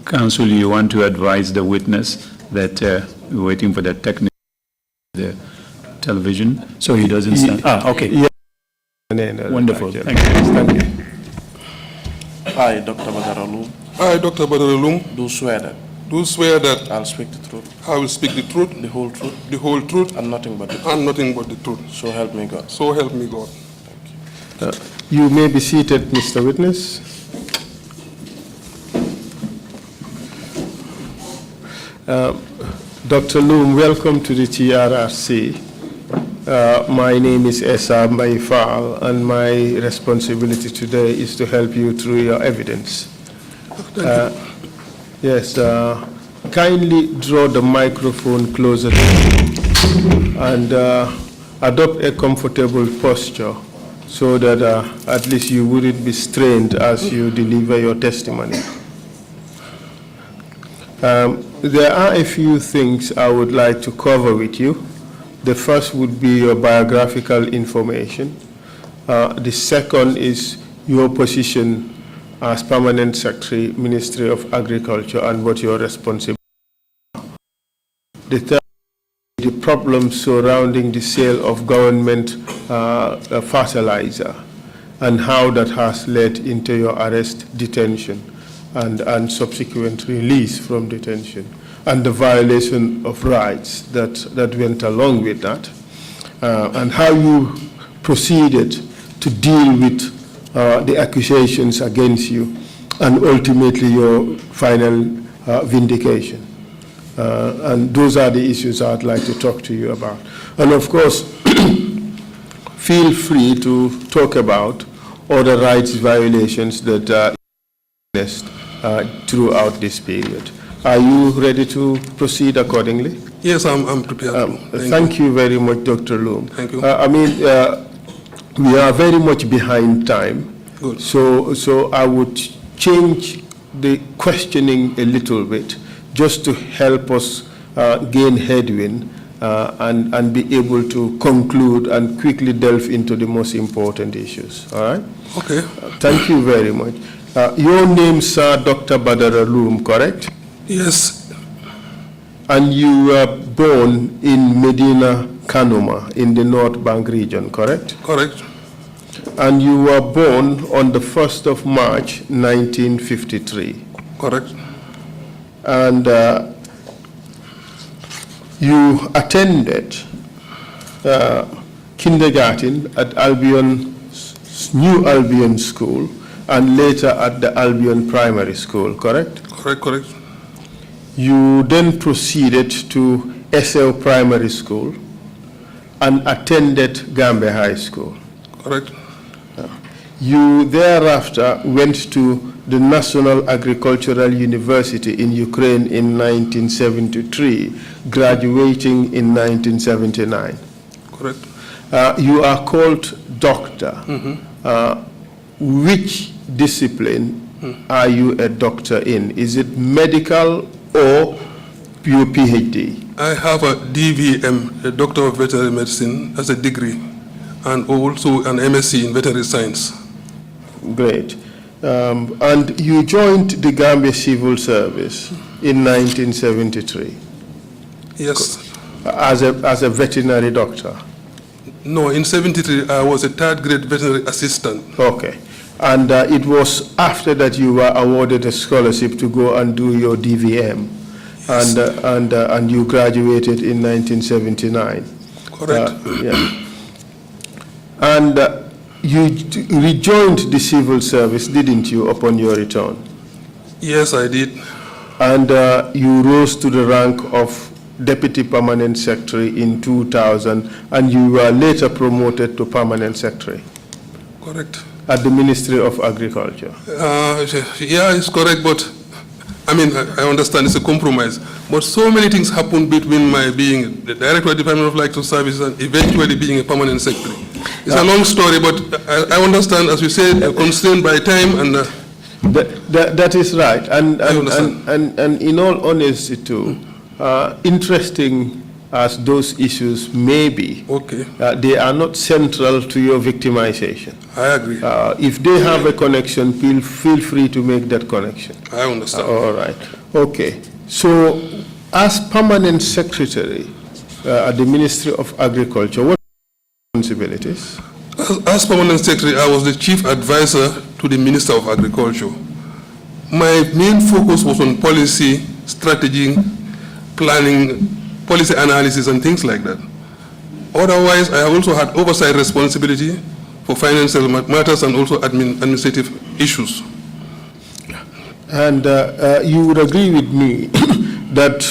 Counsel, you want to advise the witness that we're waiting for the technical the television, so he doesn't stand. Okay. Yeah. Wonderful. Thank you. I, Dr. Badara Loum. I, Dr. Badara Loum. Do swear that. Do swear that. I'll speak the truth. I will speak the truth. The whole truth. The whole truth. And nothing but the truth. And nothing but the truth. So help me God. So help me God. Thank you. You may be seated, Mr. Witness. Dr. Loum, welcome to the TRRC. My name is Esa Maifal, and my responsibility today is to help you through your evidence. Yes, kindly draw the microphone closer to you and adopt a comfortable posture so that at least you wouldn't be strained as you deliver your testimony. There are a few things I would like to cover with you. The first would be your biographical information. The second is your position as Permanent Secretary, Ministry of Agriculture, and what your responsibility are. The third is the problems surrounding the sale of government fertilizer and how that has led into your arrest, detention, and subsequent release from detention, and the violation of rights that went along with that, and how you proceeded to deal with the accusations against you, and ultimately your final vindication. And those are the issues I'd like to talk to you about. And of course, feel free to talk about other rights violations that are throughout this period. Are you ready to proceed accordingly? Yes, I'm prepared. Thank you very much, Dr. Loum. Thank you. We are very much behind time. Good. So I would change the questioning a little bit just to help us gain headwind and be able to conclude and quickly delve into the most important issues. All right? Okay. Thank you very much. Your name, sir, Dr. Badara Loum, correct? Yes. And you were born in Medina, Kanuma, in the North Bank region, correct? Correct. And you were born on the 1st of March, 1953. Correct. And you attended kindergarten at New Albion School, and later at the Albion Primary School, correct? Correct. You then proceeded to SL Primary School and attended Gambia High School. Correct. You thereafter went to the National Agricultural University in Ukraine in 1973, graduating in 1979. Correct. You are called doctor. Which discipline are you a doctor in? Is it medical or your PhD? I have a DVM, a Doctor of Veterinary Medicine, as a degree, and also an MSc in Veterinary Science. Great. And you joined the Gambia Civil Service in 1973? Yes. As a veterinary doctor? No, in 73, I was a third-grade veterinary assistant. Okay. And it was after that you were awarded a scholarship to go and do your DVM, yes. And you graduated in 1979. Correct. Yeah. And you rejoined the civil service, didn't you, upon your return? Yes, I did. And you rose to the rank of Deputy Permanent Secretary in 2000, and you were later promoted to Permanent Secretary. Correct. At the Ministry of Agriculture. Yeah, it's correct, but I mean, I understand it's a compromise. But so many things happened between my being the Director of the Department of Livestock Services and eventually being a Permanent Secretary. It's a long story, but I understand, as you said, constrained by time and... that is right. And in all honesty too, interesting as those issues may be, Okay, they are not central to your victimization. I agree. If they have a connection, feel free to make that connection. I understand. All right. Okay. So, as permanent secretary at the Ministry of Agriculture, what responsibilities? As permanent secretary, I was the chief advisor to the Minister of Agriculture. My main focus was on policy, strategy, planning, policy analysis, and things like that. Otherwise, I also had oversight responsibility for financial matters and also administrative issues. And you would agree with me that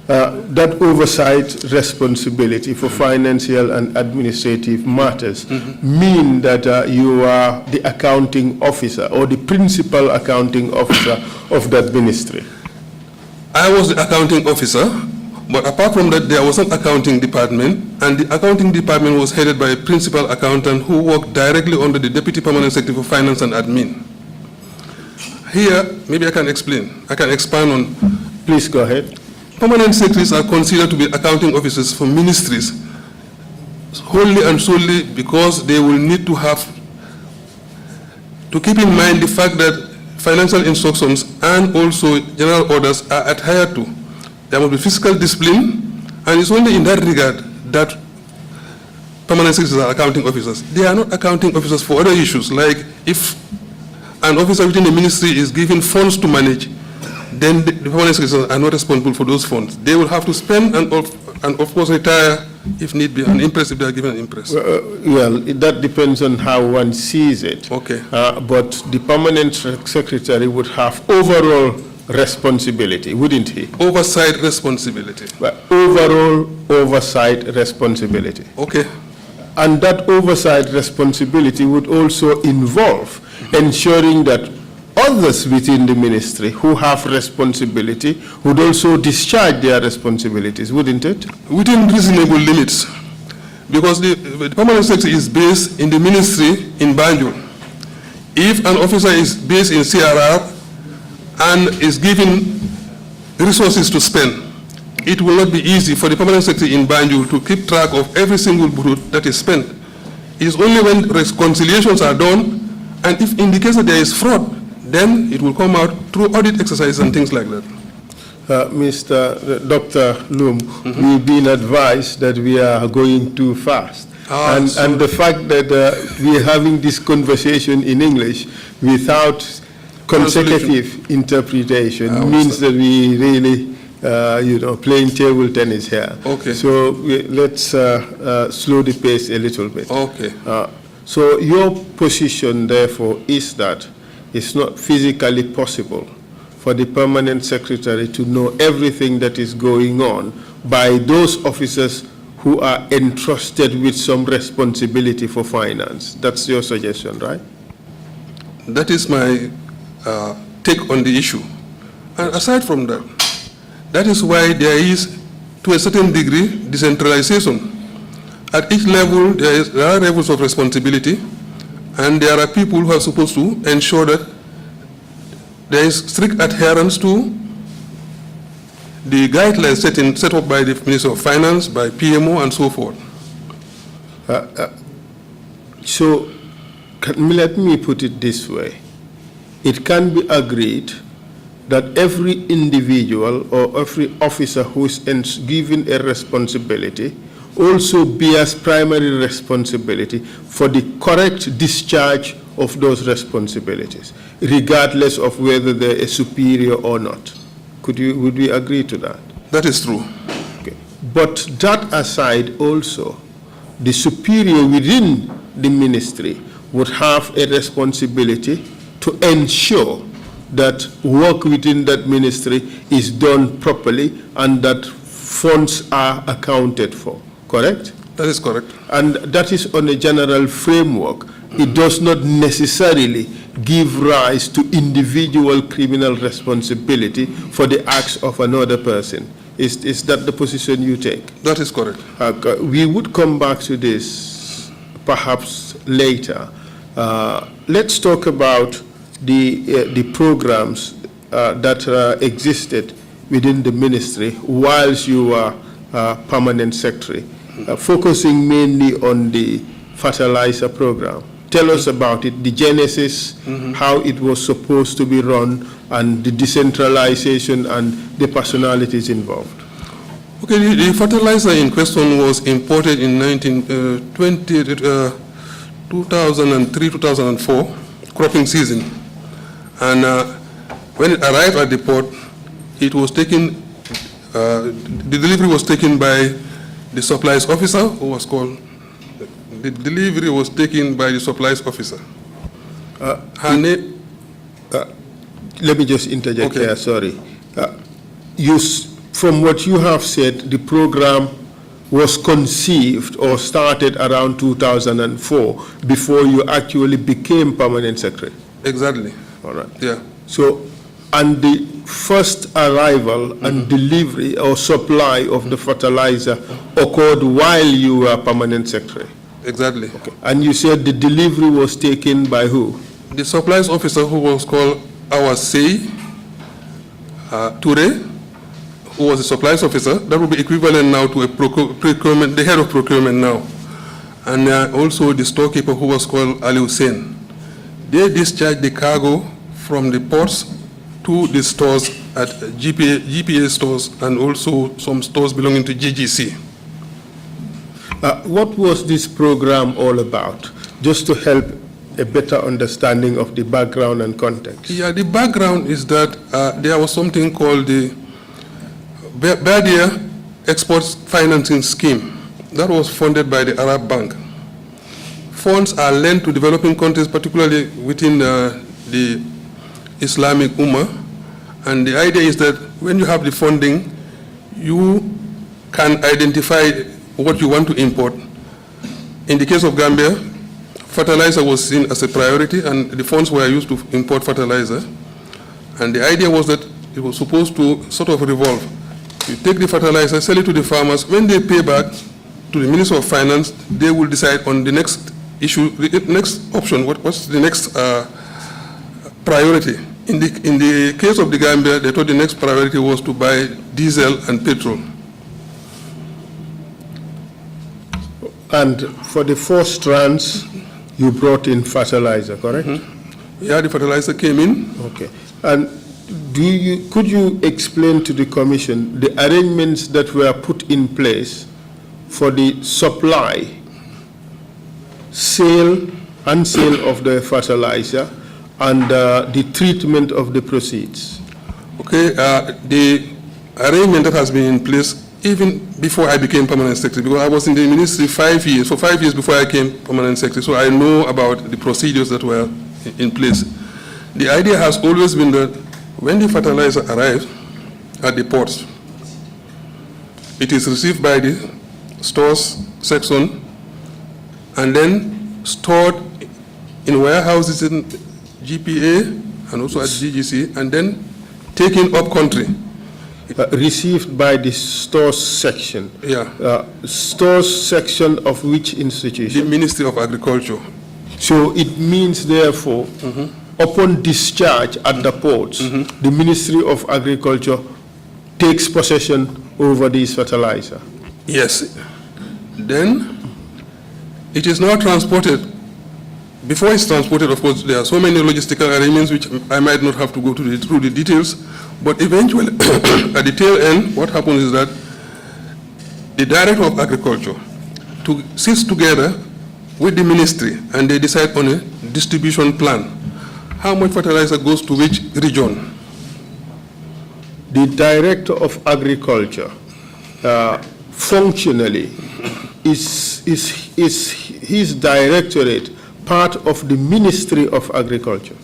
that oversight responsibility for financial and administrative matters mean that you are the accounting officer or the principal accounting officer of that ministry? I was the accounting officer, but apart from that, there was an accounting department, and the accounting department was headed by a principal accountant who worked directly under the Deputy Permanent Secretary for Finance and Admin. Here, maybe I can explain. I can expand on. Please go ahead. Permanent secretaries are considered to be accounting officers for ministries wholly and solely because they will need to have, to keep in mind the fact that financial instructions and also general orders are adhered to. There must be fiscal discipline, and it's only in that regard that permanent secretaries are accounting officers. They are not accounting officers for other issues, like if an officer within the ministry is given funds to manage, then the permanent secretaries are not responsible for those funds. They will have to spend and of course retire if need be, an impress if they are given an impress. Well, that depends on how one sees it. Okay. But the permanent secretary would have overall responsibility, wouldn't he? Oversight responsibility. Overall oversight responsibility. Okay. And that oversight responsibility would also involve ensuring that others within the ministry who have responsibility would also discharge their responsibilities, wouldn't it? Within reasonable limits, because the permanent secretary is based in the ministry in Banjul. If an officer is based in CRR and is given resources to spend, it will not be easy for the permanent secretary in Banjul to keep track of every single brute that is spent. It is only when reconciliations are done, and if in the case that there is fraud, then it will come out through audit exercises and things like that. Dr. Loum, we've been advised that we are going too fast. And the fact that we are having this conversation in English without consecutive interpretation means that we really, playing table tennis here. Okay. So let's slow the pace a little bit. Okay. So your position, therefore, is that it's not physically possible for the permanent secretary to know everything that is going on by those officers who are entrusted with some responsibility for finance. That's your suggestion, right? That is my take on the issue. And aside from that, that is why there is, to a certain degree, decentralization. At each level, there are levels of responsibility, and there are people who are supposed to ensure that there is strict adherence to the guidelines set up by the Minister of Finance, by PMO, and so forth. So let me put it this way. It can be agreed that every individual or every officer who is given a responsibility also bears primary responsibility for the correct discharge of those responsibilities, regardless of whether they're a superior or not. Would we agree to that? That is true. Okay. But that aside also, the superior within the ministry would have a responsibility to ensure that work within that ministry is done properly and that funds are accounted for. Correct? That is correct. And that is on a general framework. It does not necessarily give rise to individual criminal responsibility for the acts of another person. Is that the position you take? That is correct. We would come back to this perhaps later. Let's talk about the programs that existed within the ministry whilst you were permanent secretary, focusing mainly on the fertilizer program. Tell us about it, the genesis, how it was supposed to be run, and the decentralization and the personalities involved. Okay, the fertilizer in question was imported in 2003-2004 cropping season. And when it arrived at the port, it was taken, the delivery was taken by the supplies officer, who was called, the delivery was taken by the supplies officer. Her name, let me just interject Okay. there, sorry. From what you have said, the program was conceived or started around 2004 before you actually became permanent secretary. exactly, All right. yeah. So, and the first arrival and delivery or supply of the fertilizer occurred while you were permanent secretary. Exactly. Okay. And you said the delivery was taken by who? The supplies officer, who was called Awasei Toure, who was a supplies officer, that would be equivalent now to a procurement, the head of procurement now. And also the storekeeper, who was called Ali Hussein. They discharged the cargo from the ports to the stores at GPA stores and also some stores belonging to GGC. What was this program all about? Just to help a better understanding of the background and context. Yeah, the background is that there was something called the Badia Exports Financing Scheme that was funded by the Arab Bank. Funds are lent to developing countries, particularly within the Islamic Ummah. And the idea is that when you have the funding, you can identify what you want to import. In the case of Gambia, fertilizer was seen as a priority, and the funds were used to import fertilizer. And the idea was that it was supposed to sort of revolve. You take the fertilizer, sell it to the farmers. When they pay back to the Minister of Finance, they will decide on the next issue, the next option, what's the next priority. In the case of the Gambia, they thought the next priority was to buy diesel and petrol. And for the 4 strands, you brought in fertilizer, correct? Yeah, the fertilizer came in. Okay. And could you explain to the Commission the arrangements that were put in place for the supply, sale and sale of the fertilizer, and the treatment of the proceeds? Okay, the arrangement that has been in place even before I became permanent secretary, because I was in the ministry 5 years, for 5 years before I became permanent secretary, so I know about the procedures that were in place. The idea has always been that when the fertilizer arrives at the ports, it is received by the stores section and then stored in warehouses in GPA and also at GGC, and then taken up country. Received by the stores section. Yeah. Stores section of which institution? The Ministry of Agriculture. So it means, therefore, upon discharge at the ports, the Ministry of Agriculture takes possession over these fertilizer. Yes. Then it is now transported. Before it's transported, of course, there are so many logistical arrangements which I might not have to go through the details. But eventually, at the tail end, what happens is that the Director of Agriculture sits together with the ministry and they decide on a distribution plan. How much fertilizer goes to which region? The Director of Agriculture, functionally, is his directorate part of the Ministry of Agriculture?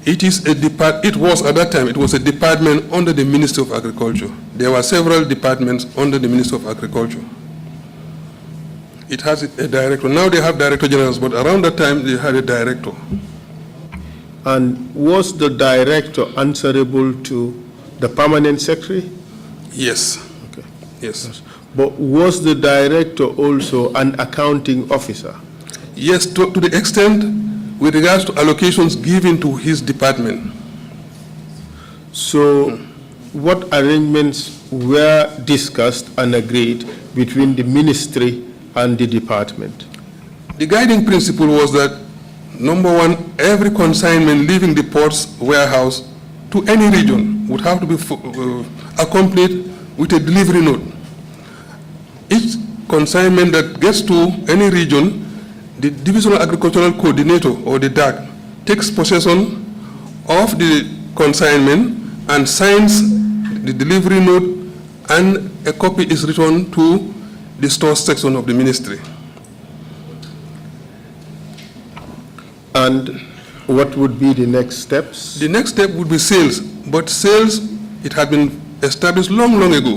It was at that time, it was a department under the Ministry of Agriculture. There were several departments under the Ministry of Agriculture. It has a director. Now they have director generals, but around that time they had a director. And was the director answerable to the permanent secretary? Yes. Okay. Yes. But was the director also an accounting officer? Yes, to the extent with regards to allocations given to his department. So what arrangements were discussed and agreed between the ministry and the department? The guiding principle was that, number one, every consignment leaving the port's warehouse to any region would have to be accompanied with a delivery note. Each consignment that gets to any region, the Divisional Agricultural Coordinator, or the DAC, takes possession of the consignment and signs the delivery note, and a copy is returned to the store section of the ministry. And what would be the next steps? The next step would be sales, but sales, it had been established long ago,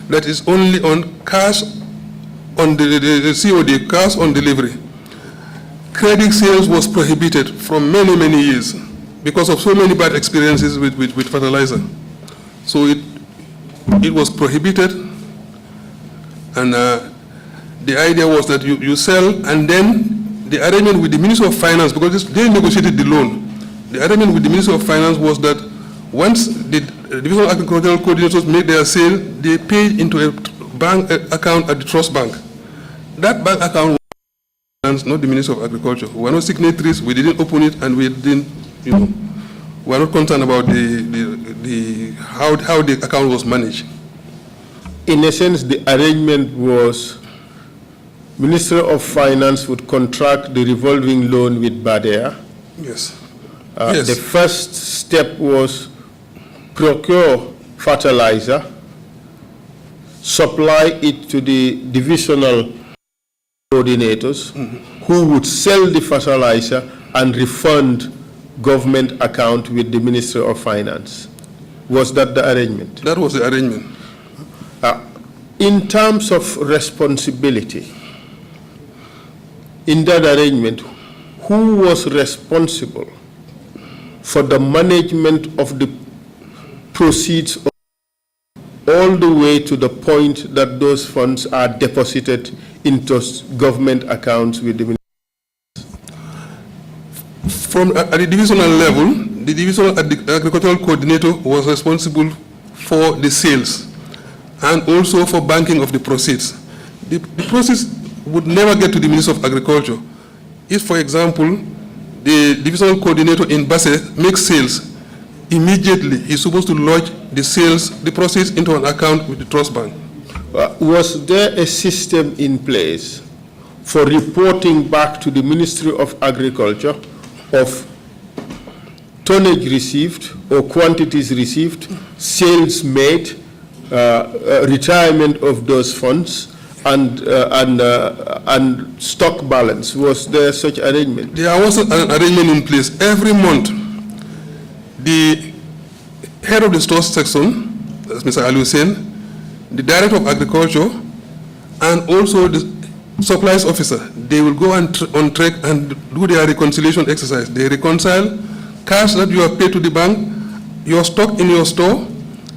that is only on cash on the COD, cash on delivery. Credit sales was prohibited from many years because of so many bad experiences with fertilizer. So it was prohibited, and the idea was that you sell, and then the arrangement with the Ministry of Finance, because they negotiated the loan, the arrangement with the Ministry of Finance was that once the Divisional Agricultural Coordinators made their sale, they paid into a bank account at the trust bank. That bank account was not the Ministry of Agriculture. We were not signatories, we didn't open it, and we didn't, we were not concerned about how the account was managed. In a sense, the arrangement was Minister of Finance would contract the revolving loan with Badea. Yes. Yes. The first step was procure fertilizer, supply it to the divisional coordinators, who would sell the fertilizer and refund government account with the Ministry of Finance. Was that the arrangement? That was the arrangement. In terms of responsibility, in that arrangement, who was responsible for the management of the proceeds all the way to the point that those funds are deposited into government accounts with the ministry? From at the divisional level, the Divisional Agricultural Coordinator was responsible for the sales and also for banking of the proceeds. The proceeds would never get to the Minister of Agriculture. If, for example, the divisional coordinator in Basse makes sales, immediately he's supposed to lodge the sales, the proceeds into an account with the trust bank. Was there a system in place for reporting back to the Ministry of Agriculture of tonnage received or quantities received, sales made, retirement of those funds, and stock balance? Was there such arrangement? There was an arrangement in place. Every month, the head of the store section, that's Mr. Ali Hussein, the director of agriculture, and also the supplies officer, they will go on track and do their reconciliation exercise. They reconcile cash that you have paid to the bank, your stock in your store,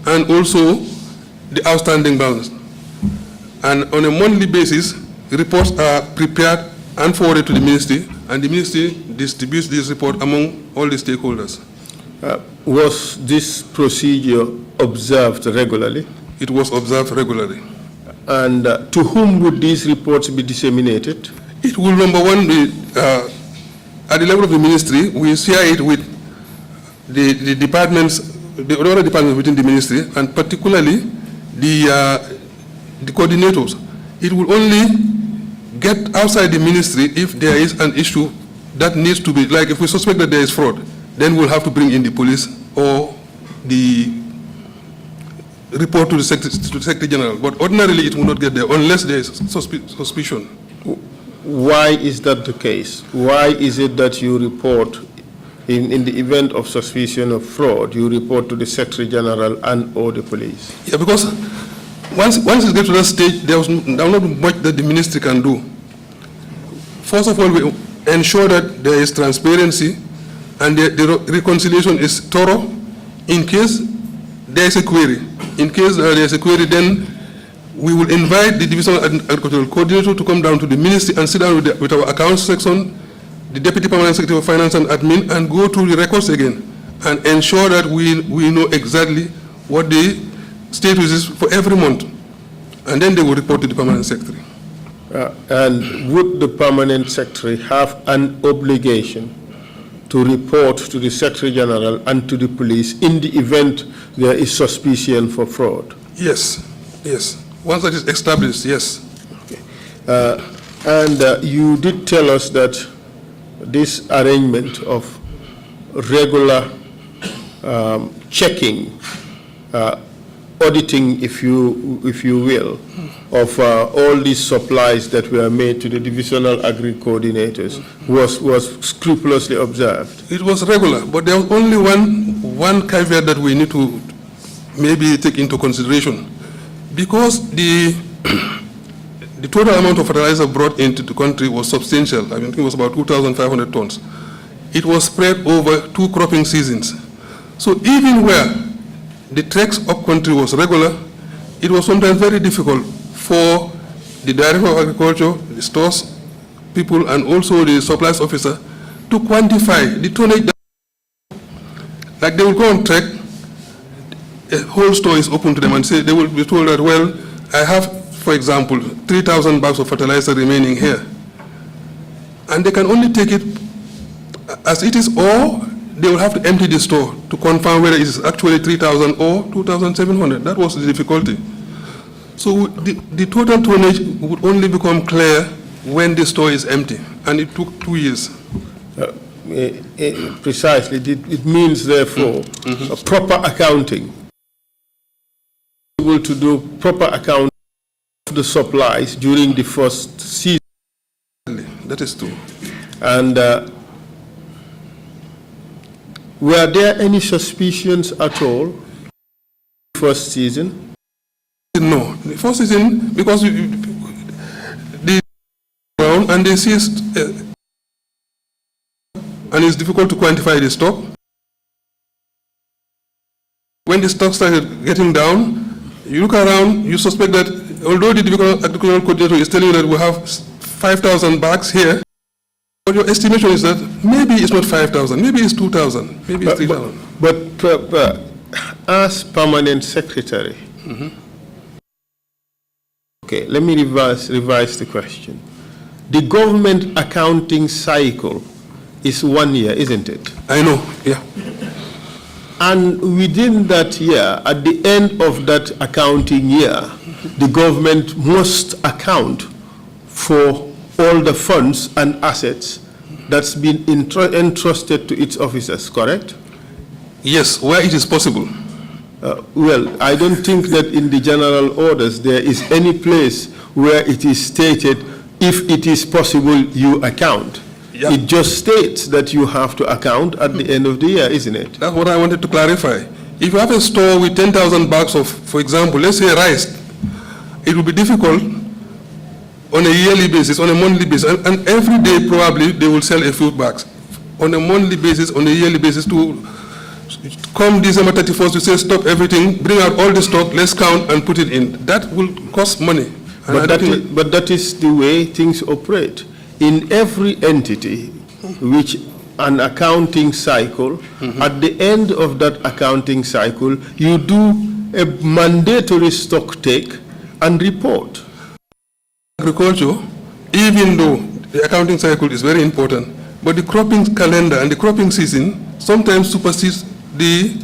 and also the outstanding balance. And on a monthly basis, reports are prepared and forwarded to the ministry, and the ministry distributes this report among all the stakeholders. Was this procedure observed regularly? It was observed regularly. And to whom would these reports be disseminated? It will, number one, be, at the level of the ministry, we share it with the departments, the other departments within the ministry, and particularly the coordinators. It will only get outside the ministry if there is an issue that needs to be, like if we suspect that there is fraud, then we'll have to bring in the police or the report to the Secretary General. But ordinarily it will not get there unless there is suspicion. Why is that the case? Why is it that you report, in the event of suspicion of fraud, you report to the Secretary General and or the police? Yeah, because once it gets to that stage, there will not be much that the ministry can do. First of all, we ensure that there is transparency and the reconciliation is thorough. In case there is a query, then we will invite the Divisional Agricultural Coordinator to come down to the ministry and sit down with our accounts section, the Deputy Permanent Secretary of Finance and Admin, and go through the records again and ensure that we know exactly what the status is for every month. And then they will report to the permanent secretary. And would the permanent secretary have an obligation to report to the Secretary General and to the police in the event there is suspicion for fraud? Yes, yes. Once that is established, yes. And you did tell us that this arrangement of regular checking, auditing, if you will, of all these supplies that were made to the divisional agri coordinators was scrupulously observed. It was regular, but there was only one caveat that we need to maybe take into consideration. Because the total amount of fertilizer brought into the country was substantial. I think it was about 2,500 tons. It was spread over 2 cropping seasons. So even where the treks up country was regular, it was sometimes very difficult for the Director of Agriculture, the stores people, and also the supplies officer to quantify the tonnage. Like they will go on trek, a whole store is open to them and say, they will be told that, well, I have, for example, 3,000 bags of fertilizer remaining here. And they can only take it as it is, or they will have to empty the store to confirm whether it is actually 3,000 or 2,700. That was the difficulty. So the total tonnage would only become clear when the store is empty, and it took 2 years. Precisely. It means, therefore, a proper accounting. Able to do proper accounting of the supplies during the first season. That is true. And were there any suspicions at all first season? No, the first season, because they around and they seized, and it's difficult to quantify the stock. When the stock started getting down, you look around, you suspect that although the agricultural coordinator is telling you that we have 5,000 bags here, but your estimation is that maybe it's not 5,000, maybe it's 2,000, maybe it's 3,000. But as permanent secretary, okay, let me revise the question. The government accounting cycle is 1 year, isn't it? I know, yeah. And within that year, at the end of that accounting year, the government must account for all the funds and assets that's been entrusted to its officers, correct? Yes, where it is possible. Well, I don't think that in the general orders there is any place where it is stated, if it is possible, you account. Yeah. It just states that you have to account at the end of the year, isn't it? That's what I wanted to clarify. If you have a store with 10,000 bags of, for example, let's say rice, it will be difficult on a yearly basis, on a monthly basis, and every day probably they will sell a few bags. On a monthly basis, on a yearly basis, to come December 31st, you say stop everything, bring out all the stock, let's count and put it in. That will cost money. But that is the way things operate. In every entity which an accounting cycle, at the end of that accounting cycle, you do a mandatory stock take and report. Agriculture, even though the accounting cycle is very important, but the cropping calendar and the cropping season sometimes supersedes the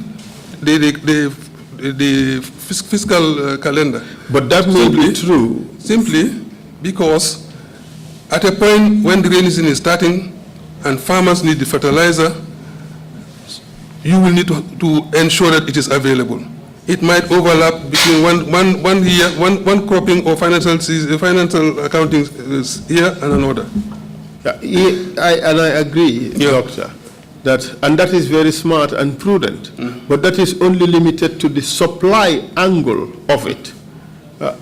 fiscal calendar. But that may be true. Simply because at a point when the rainy season is starting and farmers need the fertilizer, you will need to ensure that it is available. It might overlap between one year, one cropping or financial accounting year and another. I agree, Doctor, and that is very smart and prudent, but that is only limited to the supply angle of it.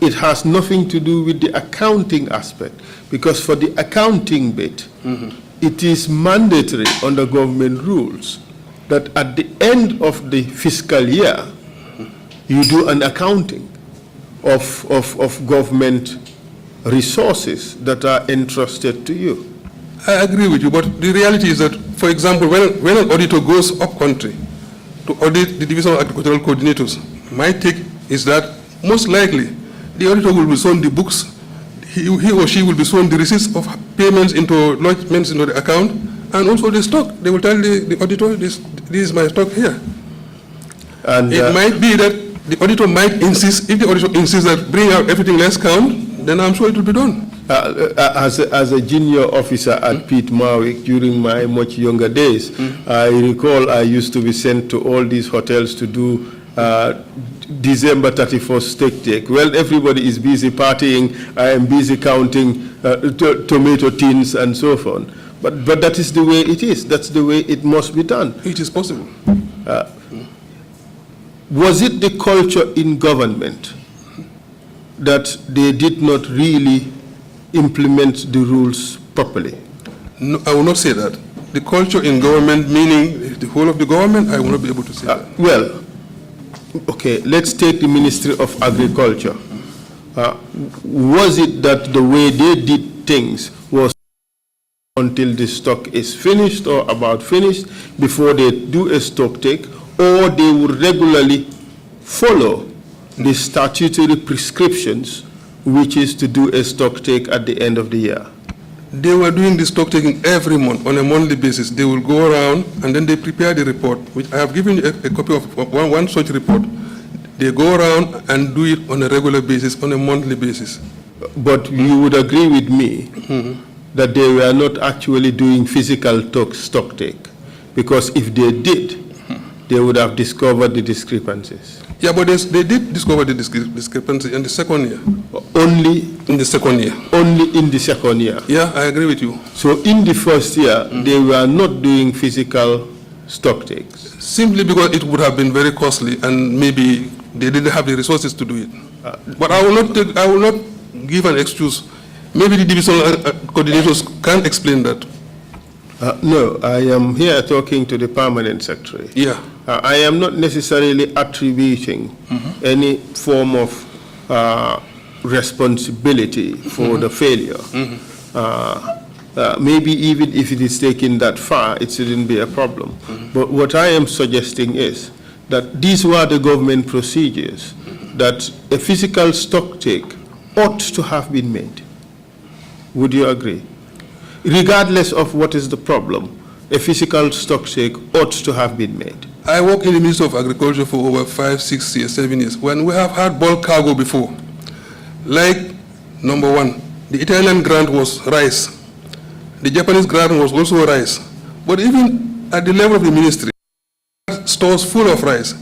It has nothing to do with the accounting aspect, because for the accounting bit, it is mandatory under government rules that at the end of the fiscal year, you do an accounting of government resources that are entrusted to you. I agree with you, but the reality is that, for example, when an auditor goes up country to audit the Division of Agricultural Coordinators, my take is that most likely the auditor will be shown the books, he or she will be shown the receipts of payments into lodgements into the account, and also the stock. They will tell the auditor, this is my stock here. And it might be that the auditor might insist, if the auditor insists that bring out everything, let's count, then I'm sure it will be done. As a junior officer at Pete Mawick during my much younger days, I recall I used to be sent to all these hotels to do December 31st steak take. Well, everybody is busy partying. I am busy counting tomato tins and so on. But that is the way it is. That's the way it must be done. It is possible. Was it the culture in government that they did not really implement the rules properly? No, I will not say that. The culture in government, meaning the whole of the government, I will not be able to say that. Well, okay, let's take the Ministry of Agriculture. Was it that the way they did things was until the stock is finished or about finished before they do a stock take, or they would regularly follow the statutory prescriptions, which is to do a stock take at the end of the year? They were doing the stock taking every month on a monthly basis. They will go around and then they prepare the report, which I have given you a copy of one such report. They go around and do it on a regular basis, on a monthly basis. But you would agree with me that they were not actually doing physical stock take, because if they did, they would have discovered the discrepancies. Yeah, but they did discover the discrepancy in the second year. Only in the second year? Only in the second year. Yeah, I agree with you. So in the first year, they were not doing physical stock takes? Simply because it would have been very costly and maybe they didn't have the resources to do it. But I will not give an excuse. Maybe the divisional coordinators can explain that. No, I am here talking to the permanent secretary. Yeah. I am not necessarily attributing any form of responsibility for the failure. Maybe even if it is taken that far, it shouldn't be a problem. But what I am suggesting is that these were the government procedures that a physical stock take ought to have been made. Would you agree? Regardless of what is the problem, a physical stock take ought to have been made. I worked in the Ministry of Agriculture for over 5, 6 years, 7 years. When we have had bulk cargo before, like number one, the Italian grant was rice. The Japanese grant was also rice. But even at the level of the ministry, stores full of rice,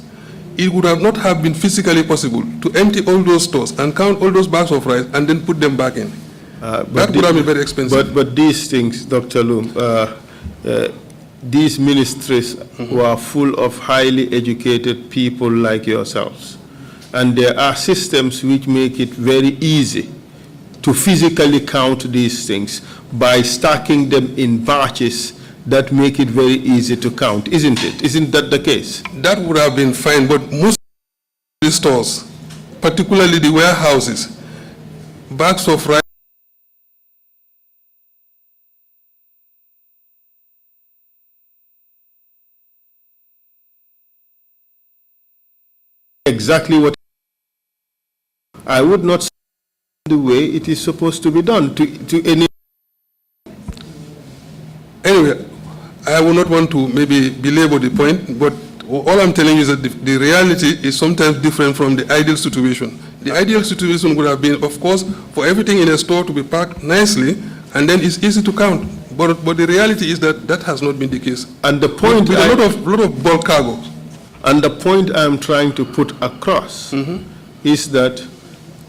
it would have not have been physically possible to empty all those stores and count all those bags of rice and then put them back in. That would have been very expensive. But these things, Dr. Loum, these ministries were full of highly educated people like yourselves. And there are systems which make it very easy to physically count these things by stacking them in batches that make it very easy to count, isn't it? Isn't that the case? That would have been fine, but most of the stores, particularly the warehouses, bags of rice, exactly what I would not say the way it is supposed to be done to any. Anyway, I will not want to maybe belabor the point, but all I'm telling you is that the reality is sometimes different from the ideal situation. The ideal situation would have been, of course, for everything in a store to be packed nicely, and then it's easy to count. But the reality is that that has not been the case. And the point, with a lot of bulk cargo. And the point I'm trying to put across is that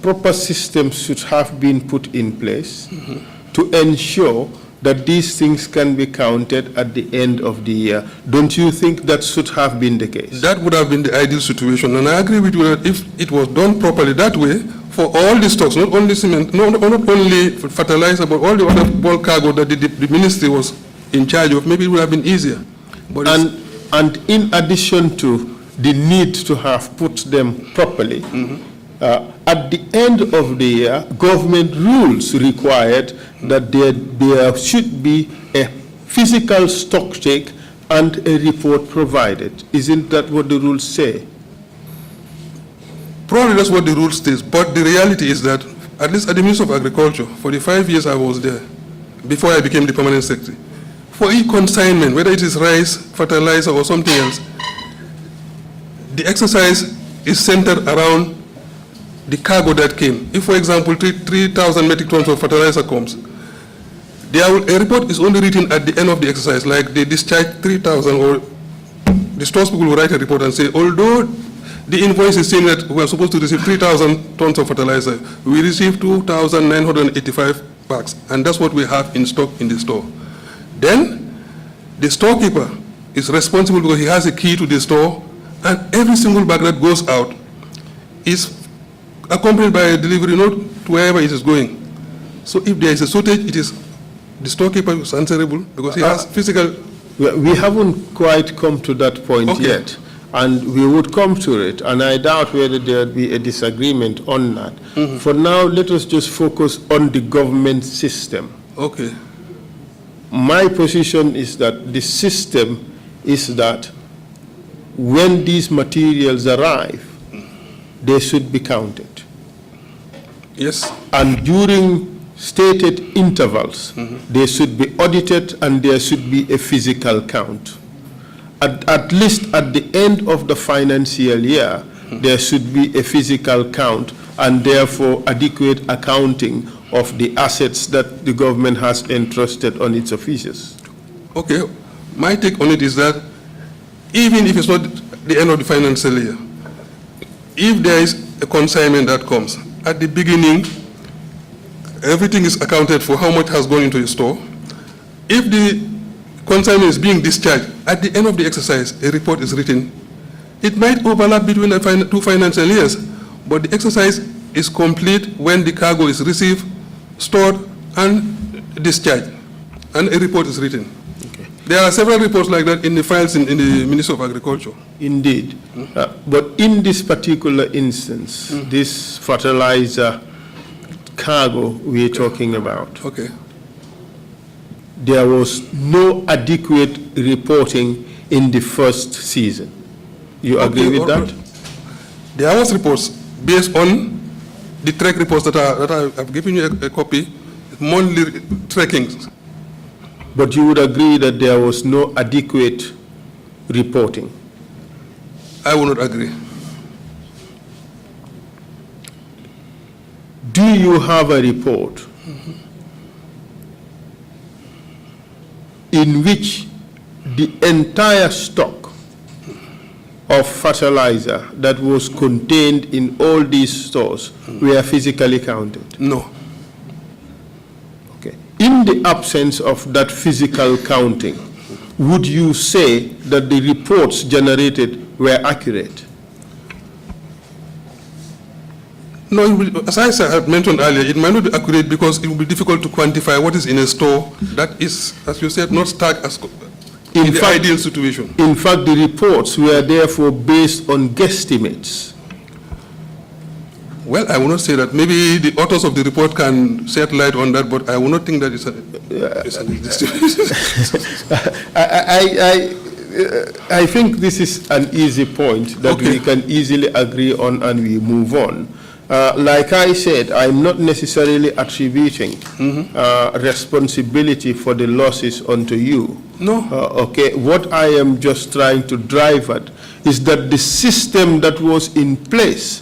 proper systems should have been put in place to ensure that these things can be counted at the end of the year. Don't you think that should have been the case? That would have been the ideal situation, and I agree with you that if it was done properly that way, for all the stocks, not only cement, not only fertilizer, but all the other bulk cargo that the ministry was in charge of, maybe it would have been easier. But and in addition to the need to have put them properly, at the end of the year, government rules required that there should be a physical stock take and a report provided. Isn't that what the rules say? Probably that's what the rule states, but the reality is that, at least at the Ministry of Agriculture, for the 5 years I was there, before I became the permanent secretary, for each consignment, whether it is rice, fertilizer, or something else, the exercise is centered around the cargo that came. If, for example, 3,000 metric tons of fertilizer comes, a report is only written at the end of the exercise, like they discharge 3,000, or the stores people will write a report and say, although the invoice is saying that we are supposed to receive 3,000 tons of fertilizer, we received 2,985 bags, and that's what we have in stock in the store. Then the storekeeper is responsible because he has a key to the store, and every single bag that goes out is accompanied by a delivery note to wherever it is going. So if there is a shortage, it is the storekeeper who is answerable because he has physical. We haven't quite come to that point yet, and we would come to it, and I doubt whether there would be a disagreement on that. For now, let us just focus on the government system. Okay. My position is that the system is that when these materials arrive, they should be counted. Yes. And during stated intervals, they should be audited and there should be a physical count. At least at the end of the financial year, there should be a physical count and therefore adequate accounting of the assets that the government has entrusted on its officers. Okay. My take on it is that even if it's not the end of the financial year, if there is a consignment that comes, at the beginning, everything is accounted for, how much has gone into the store. If the consignment is being discharged, at the end of the exercise, a report is written. It might overlap between the two financial years, but the exercise is complete when the cargo is received, stored, and discharged, and a report is written. Okay. There are several reports like that in the files in the Ministry of Agriculture. Indeed. But in this particular instance, this fertilizer cargo we're talking about, there was no adequate reporting in the first season. You agree with that? There was reports based on the track reports that I've given you a copy, monthly trackings. But you would agree that there was no adequate reporting? I will not agree. Do you have a report in which the entire stock of fertilizer that was contained in all these stores were physically counted? No. Okay. In the absence of that physical counting, would you say that the reports generated were accurate? No, as I had mentioned earlier, it might not be accurate because it will be difficult to quantify what is in a store that is, as you said, not stacked as in the ideal situation. In fact, the reports were therefore based on guesstimates. Well, I will not say that. Maybe the authors of the report can shed light on that, but I will not think that it's I think this is an easy point that we can easily agree on and we move on. Like I said, I'm not necessarily attributing responsibility for the losses onto you. No. Okay, what I am just trying to drive at is that the system that was in place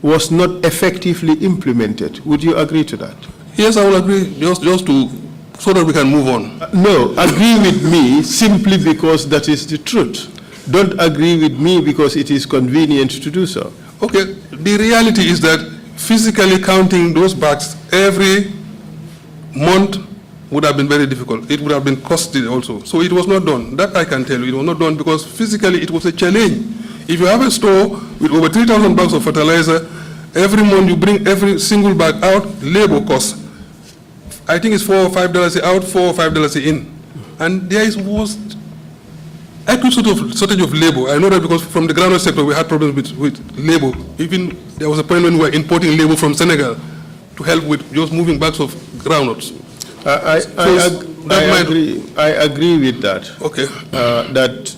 was not effectively implemented. Would you agree to that? Yes, I will agree, just to, so that we can move on. No, agree with me simply because that is the truth. Don't agree with me because it is convenient to do so. Okay, the reality is that physically counting those bags every month would have been very difficult. It would have been costly also. So it was not done. That I can tell you. It was not done because physically it was a challenge. If you have a store with over 3,000 bags of fertilizer, every month you bring every single bag out, labor costs. I think it's $4 or $5 out, $4 or $5 in. And there was acute shortage of labor. I know that because from the groundnut sector we had problems with labor. Even there was a point when we were importing labor from Senegal to help with just moving bags of groundnuts. I agree with that. Okay. That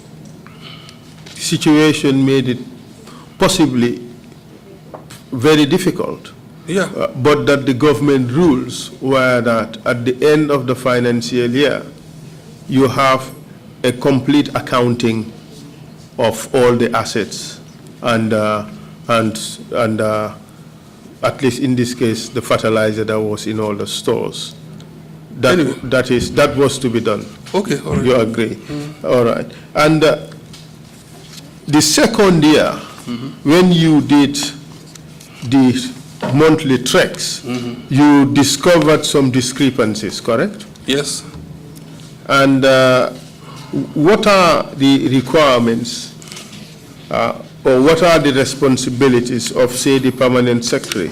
situation made it possibly very difficult. Yeah. But that the government rules were that at the end of the financial year, you have a complete accounting of all the assets and at least in this case, the fertilizer that was in all the stores. That, Anyway. that was to be done. Okay, all right. You agree? All right. And the second year, when you did the monthly treks, you discovered some discrepancies, correct? Yes. And what are the requirements or what are the responsibilities of, say, the permanent secretary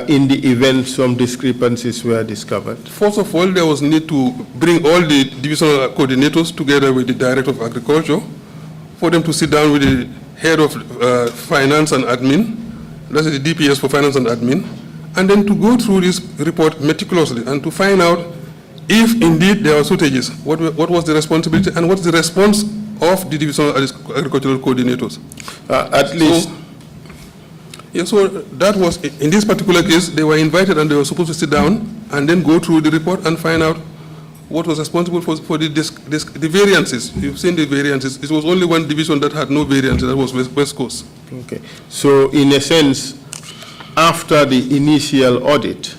in the event some discrepancies were discovered? First of all, there was need to bring all the divisional coordinators together with the Director of Agriculture for them to sit down with the head of finance and admin, that's the DPS for finance and admin, and then to go through this report meticulously and to find out if indeed there are shortages, what was the responsibility and what's the response of the divisional agricultural coordinators. At least. So that was, in this particular case, they were invited and they were supposed to sit down and then go through the report and find out what was responsible for the variances. You've seen the variances. It was only one division that had no variances, that was West Coast. Okay. So in a sense, after the initial audit,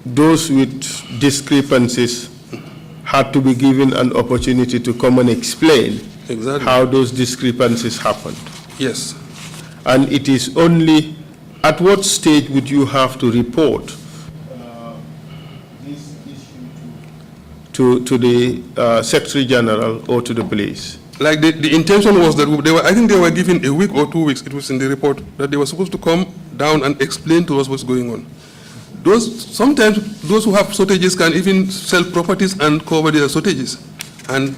those with discrepancies had to be given an opportunity to come and explain how those discrepancies happened. Yes. And it is only, at what stage would you have to report this issue to the Secretary General or to the police? Like the intention was that they were, I think they were given a week or 2 weeks, it was in the report, that they were supposed to come down and explain to us what's going on. Sometimes those who have shortages can even sell properties and cover their shortages. And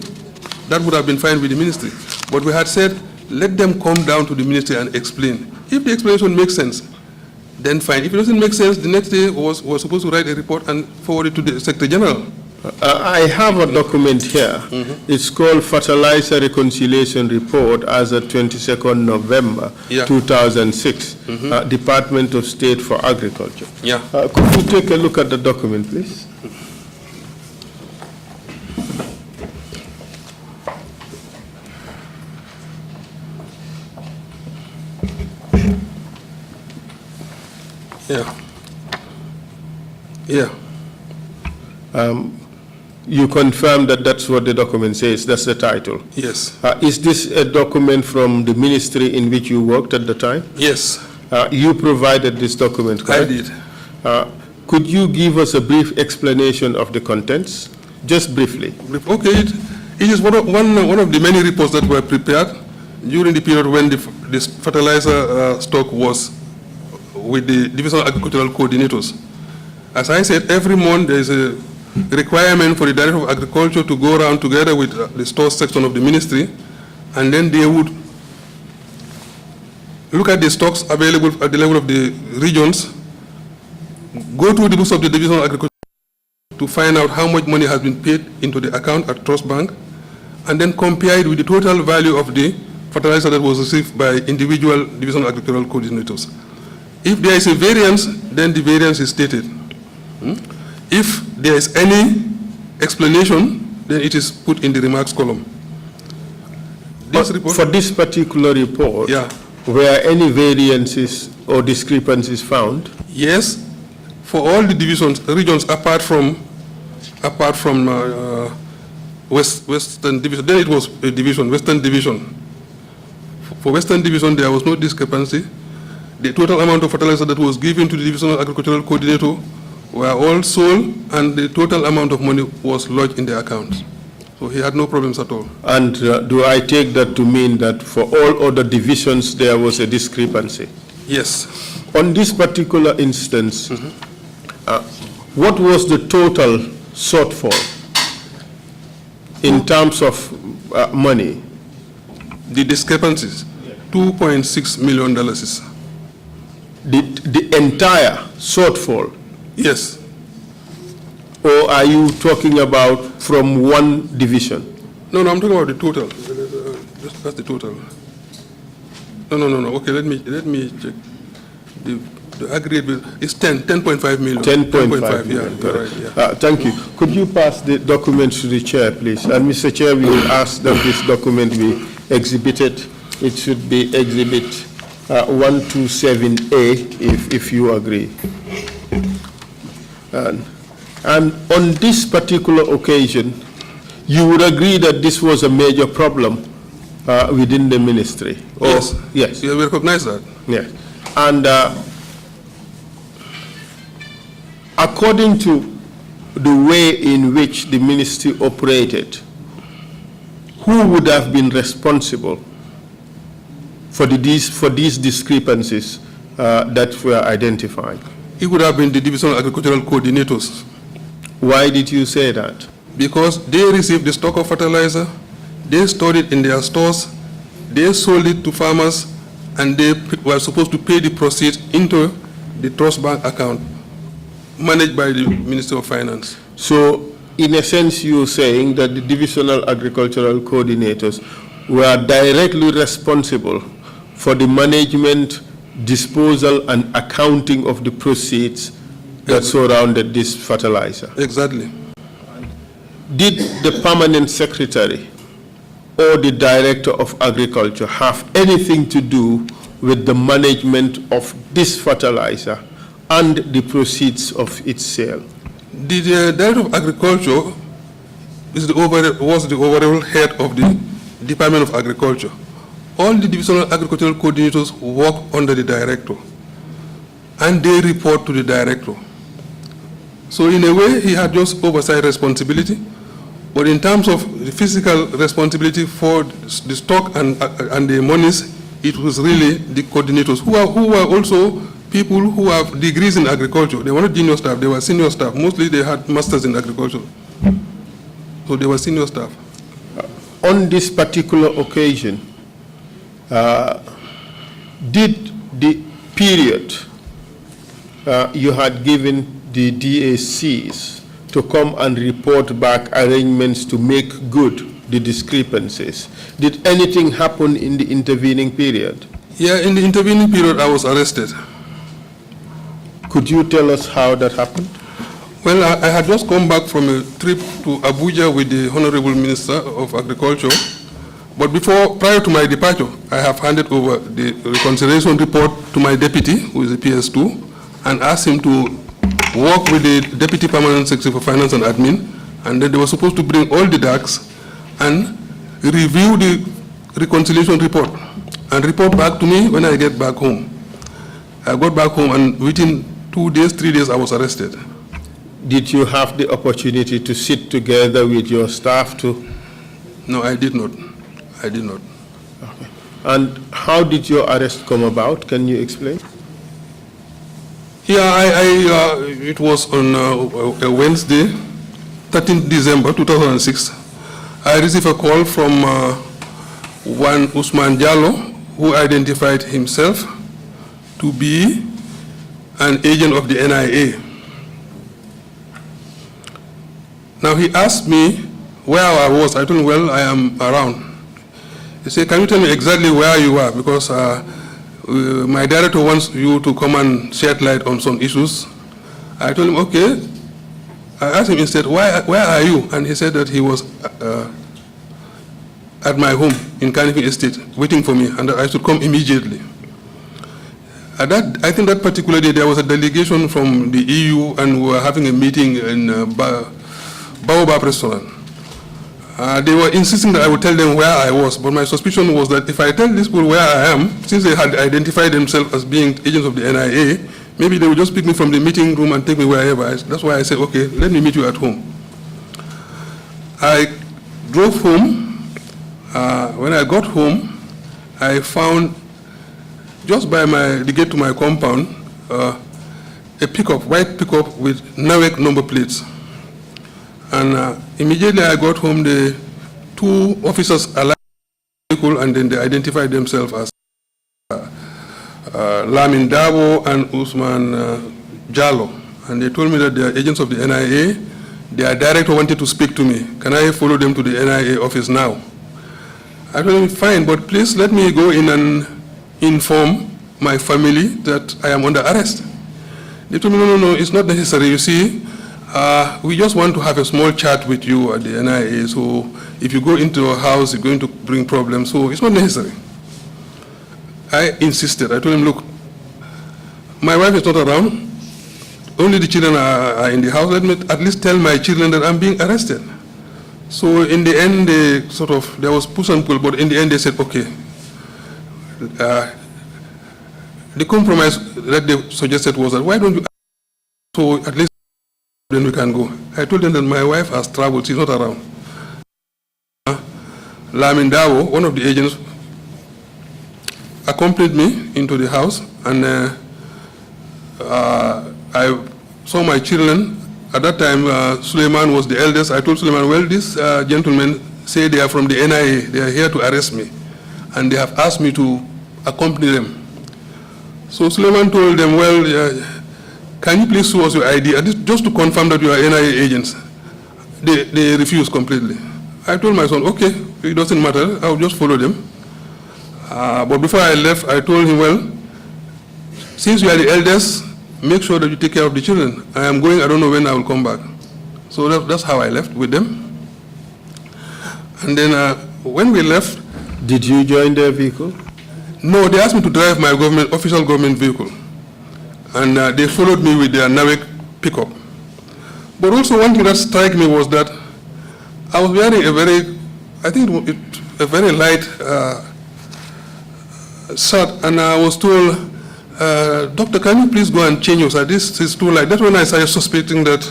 that would have been fine with the ministry. But we had said, let them come down to the ministry and explain. If the explanation makes sense, then fine. If it doesn't make sense, the next day was supposed to write a report and forward it to the Secretary General. I have a document here. It's called Fertilizer Reconciliation Report as of 22nd November 2006, Department of State for Agriculture. Yeah. Could you take a look at the document, please? Yeah. Yeah. You confirm that that's what the document says, that's the title? Yes. Is this a document from the ministry in which you worked at the time? Yes. You provided this document, correct? I did. Could you give us a brief explanation of the contents? Just briefly. Okay, it is one of the many reports that were prepared during the period when this fertilizer stock was with the divisional agricultural coordinators. As I said, every month there is a requirement for the Director of Agriculture to go around together with the store section of the ministry, and then they would look at the stocks available at the level of the regions, go to the books of the divisional agriculture to find out how much money has been paid into the account at Trust Bank, and then compare it with the total value of the fertilizer that was received by individual divisional agricultural coordinators. If there is a variance, then the variance is stated. If there is any explanation, then it is put in the remarks column. This report, for this particular report, were any variances or discrepancies found? Yes, for all the regions apart from Western Division. Then it was a division, Western Division. For Western Division, there was no discrepancy. The total amount of fertilizer that was given to the divisional agricultural coordinator were all sold, and the total amount of money was lodged in the accounts. So he had no problems at all. And do I take that to mean that for all other divisions there was a discrepancy? Yes. On this particular instance, what was the total shortfall in terms of money? The discrepancies, $2.6 million. The entire shortfall? Yes. Or are you talking about from one division? No, I'm talking about the total. That's the total. No. Okay, let me check. the aggregate bill is 10.5 million. 10.5 yeah, million, you're correct. right, yeah. Thank you. Could you pass the documents to the chair, please? And Mr. Chair, we will ask that this document be exhibited. It should be exhibit 127A, if you agree. And on this particular occasion, you would agree that this was a major problem within the ministry? Or, Yes. Yes. Yeah, we recognize that. Yes. And according to the way in which the ministry operated, who would have been responsible for these discrepancies that were identified? It would have been the divisional agricultural coordinators. Why did you say that? Because they received the stock of fertilizer, they stored it in their stores, they sold it to farmers, and they were supposed to pay the proceeds into the trust bank account managed by the Ministry of Finance. So, in a sense, you're saying that the divisional agricultural coordinators were directly responsible for the management, disposal, and accounting of the proceeds that surrounded this fertilizer. Exactly. Did the permanent secretary or the director of agriculture have anything to do with the management of this fertilizer and the proceeds of its sale? The director of agriculture was the overall head of the Department of Agriculture. All the divisional agricultural coordinators work under the director, and they report to the director. So in a way, he had just oversight responsibility, but in terms of the physical responsibility for the stock and the monies, it was really the coordinators who were also people who have degrees in agriculture. They were not junior staff, they were senior staff. Mostly they had masters in agriculture. So they were senior staff. On this particular occasion, did the period you had given the DACs to come and report back arrangements to make good the discrepancies, did anything happen in the intervening period? Yeah, in the intervening period, I was arrested. Could you tell us how that happened? Well, I had just come back from a trip to Abuja with the Honorable Minister of Agriculture. But prior to my departure, I have handed over the reconciliation report to my deputy, who is a PS2, and asked him to work with the Deputy Permanent Secretary for Finance and Admin, and then they were supposed to bring all the DACs and review the reconciliation report and report back to me when I get back home. I got back home, and within 2 days, 3 days, I was arrested. Did you have the opportunity to sit together with your staff to? No, I did not. I did not. Okay. And how did your arrest come about? Can you explain? Yeah, it was on a Wednesday, 13th December 2006. I received a call from one Usman Jallo, who identified himself to be an agent of the NIA. Now he asked me where I was. I told him, well, I am around. He said, can you tell me exactly where you are? Because my director wants you to come and shed light on some issues. I told him, okay. I asked him instead, where are you? And he said that he was at my home in Carnegie Estate, waiting for me, and that I should come immediately. I think that particular day there was a delegation from the EU, and we were having a meeting in Baobab restaurant. They were insisting that I would tell them where I was, but my suspicion was that if I tell these people where I am, since they had identified themselves as being agents of the NIA, maybe they would just pick me from the meeting room and take me wherever. That's why I said, okay, let me meet you at home. I drove home. When I got home, I found, just by the gate to my compound, a pickup, white pickup with NAWEC number plates. And immediately I got home, the two officers aligned the vehicle, and then they identified themselves as Lamin Dabo and Usman Jallo. And they told me that they are agents of the NIA. Their director wanted to speak to me. Can I follow them to the NIA office now? I told him, fine, but please let me go in and inform my family that I am under arrest. They told me, no, it's not necessary. You see, we just want to have a small chat with you at the NIA, so if you go into our house, you're going to bring problems, so it's not necessary. I insisted. I told him, look, my wife is not around. Only the children are in the house. Let me at least tell my children that I'm being arrested. So in the end, there was push and pull, but in the end they said, okay. The compromise that they suggested was that, why don't you, so at least then we can go. I told them that my wife has traveled, she's not around. Loum Dawo, one of the agents, accompanied me into the house, and I saw my children. At that time, Suleiman was the eldest. I told Suleiman, well, these gentlemen say they are from the NIA. They are here to arrest me, and they have asked me to accompany them. So Suleiman told them, well, can you please show us your ID, just to confirm that you are NIA agents? They refused completely. I told my son, okay, it doesn't matter, I'll just follow them. But before I left, I told him, well, since you are the eldest, make sure that you take care of the children. I am going, I don't know when I will come back. So that's how I left with them. And then when we left... Did you join their vehicle? No, they asked me to drive my official government vehicle. And they followed me with their Nawek pickup. But also one thing that struck me was that I was wearing a very light shirt, and I was told, Doctor, can you please go and change your shirt? This is too light. That's when I started suspecting that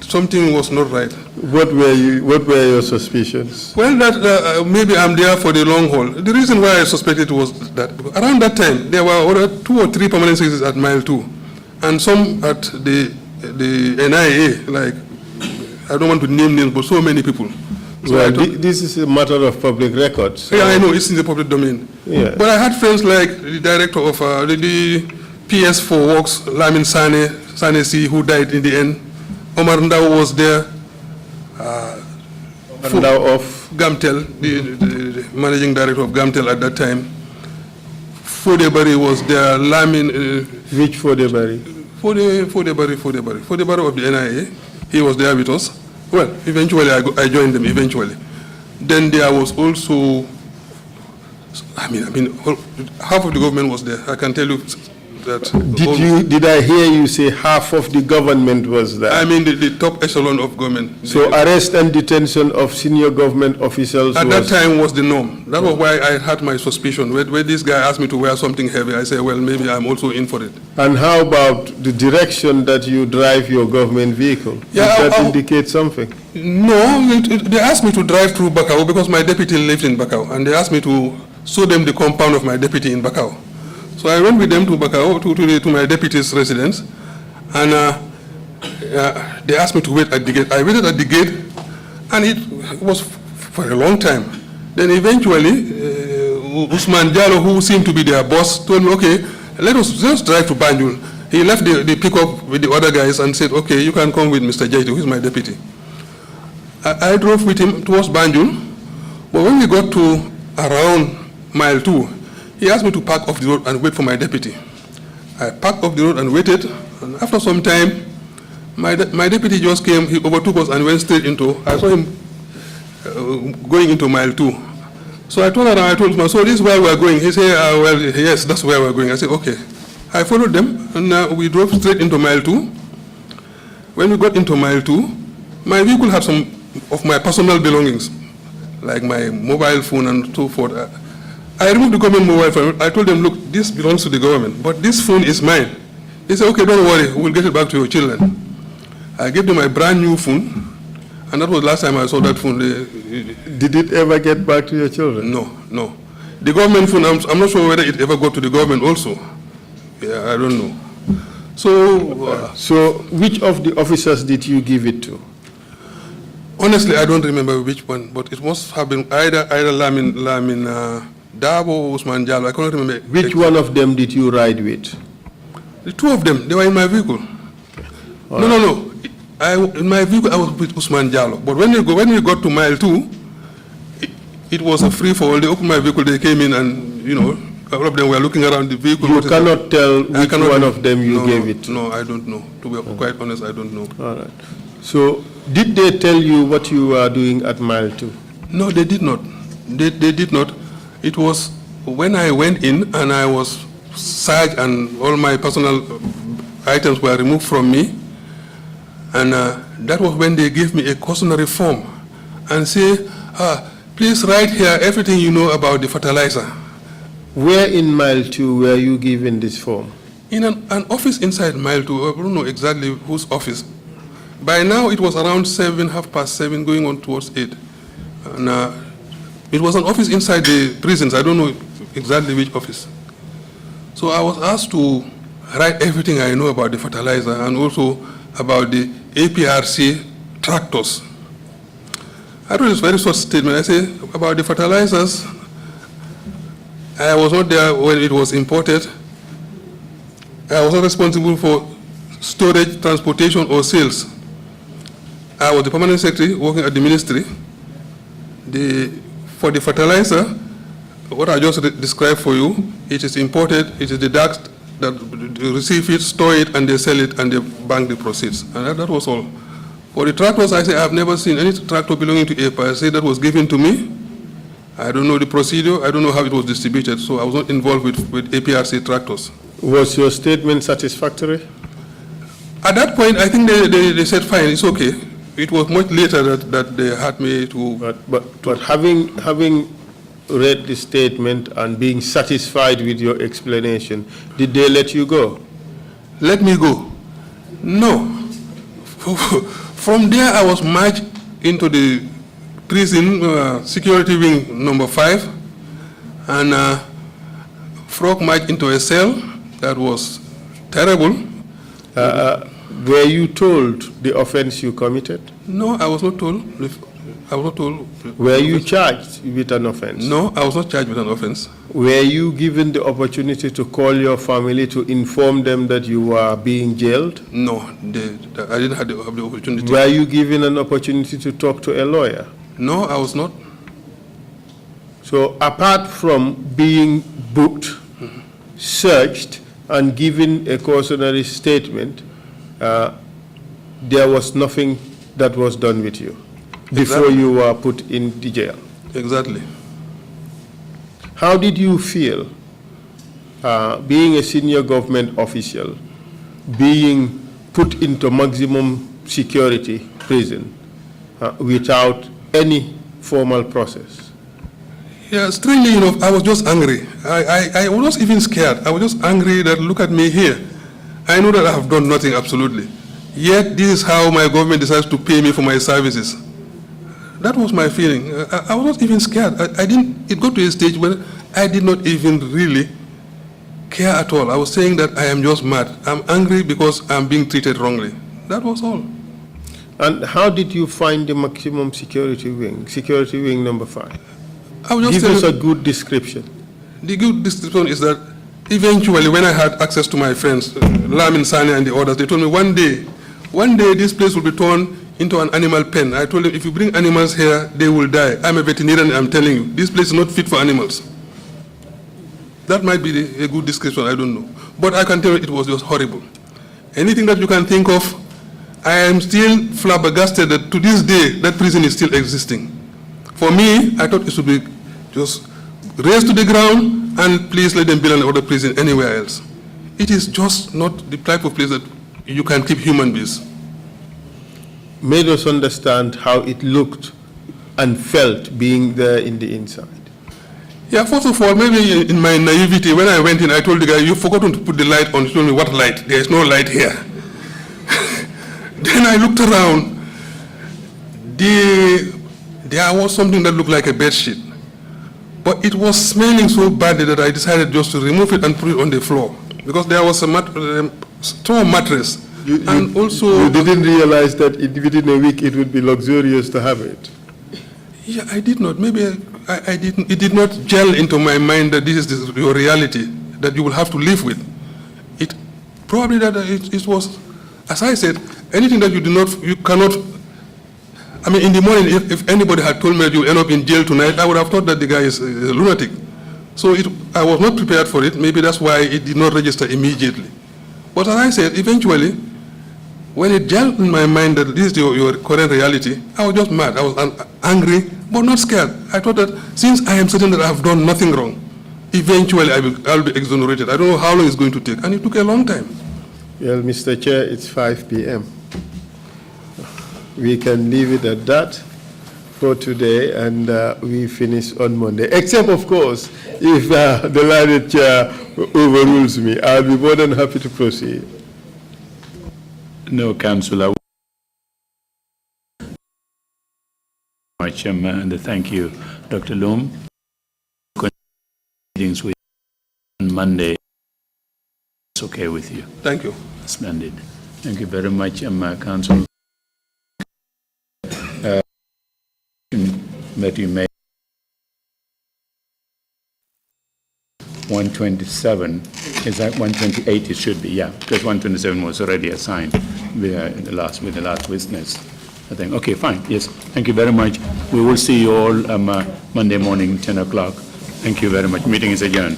something was not right. What were your suspicions? Well, that maybe I'm there for the long haul. The reason why I suspected was that around that time there were 2 or 3 permanent secretaries at Mile 2, and some at the NIA. Like, I don't want to name names, but so many people. So well, this is a matter of public record. So. Yeah, I know, it's in the public domain. Yeah. But I had friends like the director of the PS4 Works, Lamin Sane C, who died in the end. Omar Ndao was there. Ndao of Gamtel, the managing director of Gamtel at that time. Fodebari was there. Lamin. Which Fodebari? Fodebari of the NIA. He was there with us. Well, eventually I joined them. Eventually, then there was also. I mean, half of the government was there. I can tell you that. Did I hear you say half of the government was there? I mean, the top echelon of government. So arrest and detention of senior government officials at that time was the norm. That was why I had my suspicion. When this guy asked me to wear something heavy, I said, well, maybe I'm also in for it. And how about the direction that you drive your government vehicle? Yeah, Does that indicate something? No, they asked me to drive through Bakau because my deputy lived in Bakau, and they asked me to show them the compound of my deputy in Bakau. So I went with them to Bakau, to my deputy's residence, and they asked me to wait at the gate. I waited at the gate, and it was for a long time. Then eventually, Usman Diallo, who seemed to be their boss, told me, okay, let's drive to Banjul. He left the pickup with the other guys and said, okay, you can come with Mr. Jaitu, who is my deputy. I drove with him towards Banjul, but when we got to around Mile 2, he asked me to park off the road and wait for my deputy. I parked off the road and waited, and after some time, my deputy just came, he overtook us and went straight into, I saw him going into Mile 2. So I turned around, I told him, so this is where we're going. He said, well, yes, that's where we're going. I said, okay. I followed them, and we drove straight into Mile 2. When we got into Mile 2, my vehicle had some of my personal belongings, like my mobile phone and so forth. I removed the government mobile phone. I told them, look, this belongs to the government, but this phone is mine. They said, okay, don't worry, we'll get it back to your children. I gave them my brand new phone, and that was the last time I saw that phone. Did it ever get back to your children? No. The government phone, I'm not sure whether it ever got to the government also. Yeah, I don't know. So which of the officers did you give it to? Honestly, I don't remember which one, but it must have been either Lamin Dabo or Usman Diallo. I cannot remember. Which one of them did you ride with? The 2 of them, they were in my vehicle. Okay. No. In my vehicle, I was with Usman Diallo. But when we got to Mile 2, it was a free-for-all. They opened my vehicle, they came in, and, all of them were looking around the vehicle. You cannot tell which one of them you gave it to? No, I don't know. To be quite honest, I don't know. All right. So, did they tell you what you were doing at mile 2? No, they did not. They did not. It was when I went in and I was searched and all my personal items were removed from me. And that was when they gave me a cautionary form and say, please write here everything you know about the fertilizer. Where in mile 2 were you given this form? In an office inside mile 2. I don't know exactly whose office. By now it was around 7, 7:30, going on towards 8. And it was an office inside the prisons. I don't know exactly which office. So I was asked to write everything I know about the fertilizer and also about the TRRC tractors. I wrote this very short statement. I say about the fertilizers, I was not there when it was imported. I was not responsible for storage, transportation, or sales. I was the permanent secretary working at the ministry. For the fertilizer, what I just described for you, it is imported, it is the DAX that receive it, store it, and they sell it, and they bank the proceeds. And that was all. For the tractors, I say I've never seen any tractor belonging to APA. I say that was given to me. I don't know the procedure, I don't know how it was distributed, so I was not involved with APRC tractors. Was your statement satisfactory? At that point, I think they said, fine, it's okay. It was much later that they had me to... But having read the statement and being satisfied with your explanation, did they let you go? Let me go? No. From there, I was marched into the prison security wing number 5, and Frog marched into a cell that was terrible. Were you told the offense you committed? No, I was not told. I was not told. Were you charged with an offense? No, I was not charged with an offense. Were you given the opportunity to call your family to inform them that you were being jailed? No, I didn't have the opportunity. Were you given an opportunity to talk to a lawyer? No, I was not. So apart from being booked, searched, and given a cautionary statement, there was nothing that was done with you before you were put in the jail. Exactly. How did you feel being a senior government official, being put into maximum security prison without any formal process? Yeah, strangely enough, I was just angry. I was not even scared. I was just angry that look at me here. I know that I have done nothing, absolutely. Yet this is how my government decides to pay me for my services. That was my feeling. I was not even scared. It got to a stage where I did not even really care at all. I was saying that I am just mad. I'm angry because I'm being treated wrongly. That was all. And how did you find the maximum security wing number 5? Give us a good description. The good description is that eventually, when I had access to my friends, Loum, Sani, and the others, they told me one day this place will be turned into an animal pen. I told them, if you bring animals here, they will die. I'm a veterinarian, I'm telling you. This place is not fit for animals. That might be a good description, I don't know. But I can tell you it was just horrible. Anything that you can think of, I am still flabbergasted that to this day, that prison is still existing. For me, I thought it should be just raised to the ground and please let them build another prison anywhere else. It is just not the type of place that you can keep human beings. Made us understand how it looked and felt being there in the inside. Yeah, first of all, maybe in my naivety, when I went in, I told the guy, you've forgotten to put the light on. He told me, what light? There is no light here. Then I looked around. There was something that looked like a bed sheet. But it was smelling so badly that I decided just to remove it and put it on the floor. Because there was a straw mattress. And also, you didn't realize that within a week it would be luxurious to have it. Yeah, I did not. Maybe I didn't. It did not gel into my mind that this is your reality, that you will have to live with. It probably that it was, as I said, anything that you cannot. I mean, in the morning, if anybody had told me that you end up in jail tonight, I would have thought that the guy is a lunatic. So I was not prepared for it. Maybe that's why it did not register immediately. But as I said, eventually, when it gelled in my mind that this is your current reality, I was just mad. I was angry, but not scared. I thought that since I am certain that I have done nothing wrong, eventually I'll be exonerated. I don't know how long it's going to take, and it took a long time. Well, Mr. Chair, it's 5 p.m. We can leave it at that for today, and we finish on Monday. Except, of course, if the learned chair overrules me, I'll be more than happy to proceed. No, Councillor. Much, and thank you, Dr. Loum. Meetings with on Monday. It's okay with you. Thank you. Splendid. Thank you very much, Council. That you made 127. Is that 128? It should be, yeah, because 127 was already assigned with the last witness. I think. Okay, fine. Yes. Thank you very much. We will see you all Monday morning, 10 o'clock. Thank you very much. Meeting is adjourned.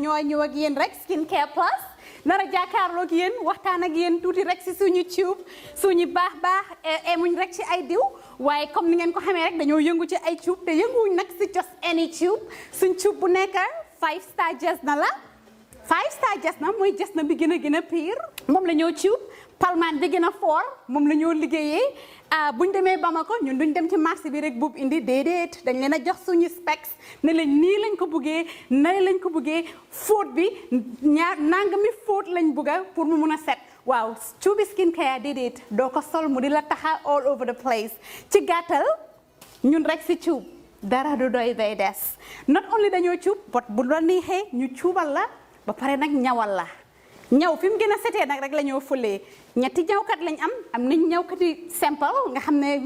ñoo ñëw ak yéen rek skincare plus nara jàkkaarloo ak yéen waxtaan ak yéen tuuti rek si suñu tube suñu baax emuñ rek ci ay diw waaye comme ni ngeen ko xamee rek dañoo yëngu ci ay tube te yënguwuñ nag si just any tube suñ tube bu nekk 5-star jesna la 5-star jesna mooy jesna bi gën a pire moom la ñoo tube palmaan bi gën a fort moom la ñoo liggéeyee buñ demee Bamako ñun duñ dem ci marché bi rek buub indi déedéet dañ leen a jox suñu specs ne leen nii lañ ko buggee nale lañ ko buggee fóot bi nangami fóot lañ bugga pour mu mun a set waaw cuubi skincare déedéet doo ko sol mu di la taxa all over the place ci gàttal ñun rek si cuub dara du doy day des not only dañoo cuub but bu la neexee ñu cuubal la ba pare nag ñawal la ñaw fi mu gën a setee nag rek la ñoo fulee ñetti ñawkat lañ am nañ ñawkati simple nga xam ne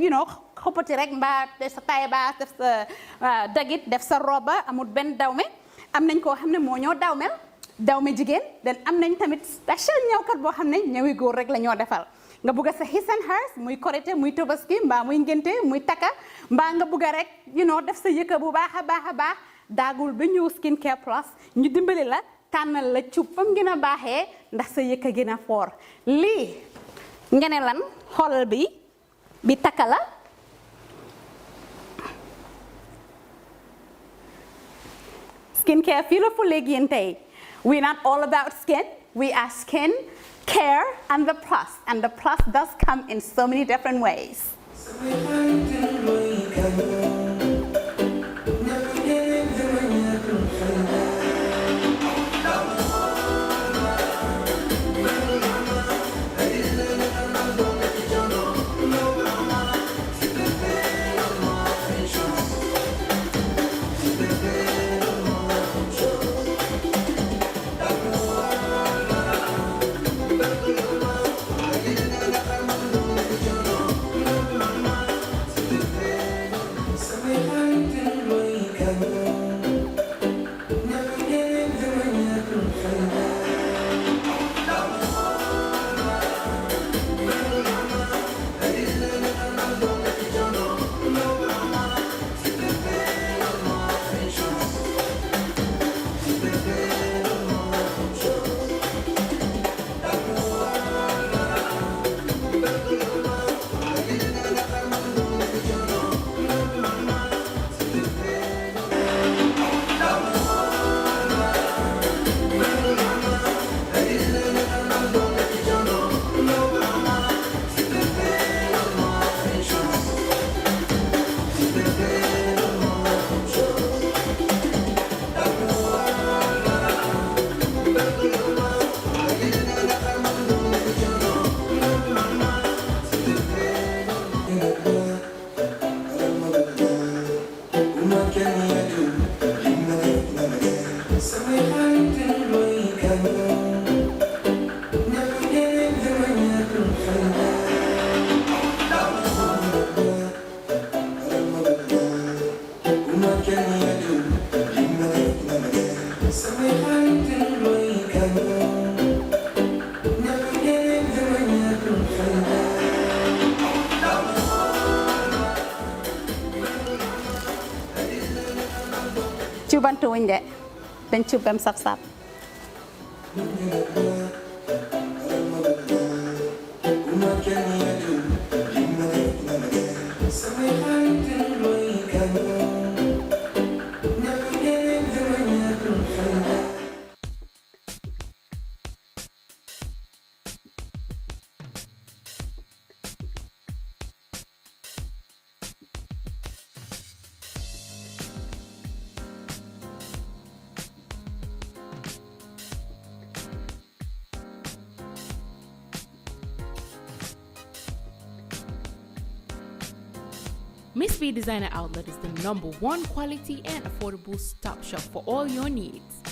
xoppati rek mbaa def sa taille basse def sa dagit def sa roba amul benn dawme am nañ koo xam ne moo ñoo dawme jigéen den am nañ tamit special ñawkat boo xam ne ñawi góor rek la ñoo defal nga bugga sa his and hers muy korité muy tobaski mbaa muy ngénte muy takka mbaa nga bugga rek def sa yëkka bu baax a baax daagul ba ñëw skincare plus ñu dimbali la tànnal la cuub fam gën a baaxee ndax sa yëkka gën a foor lii nga ne lan xoolal bi takka la skincare fii la fu léegi yéen tey we're not all about skin we are skin care and the plus does come in so many different ways cuubantu wuñ de dañ cuub bam saf-saf Miss B Designer Outlet is the #1 quality and affordable stop shop for all your needs.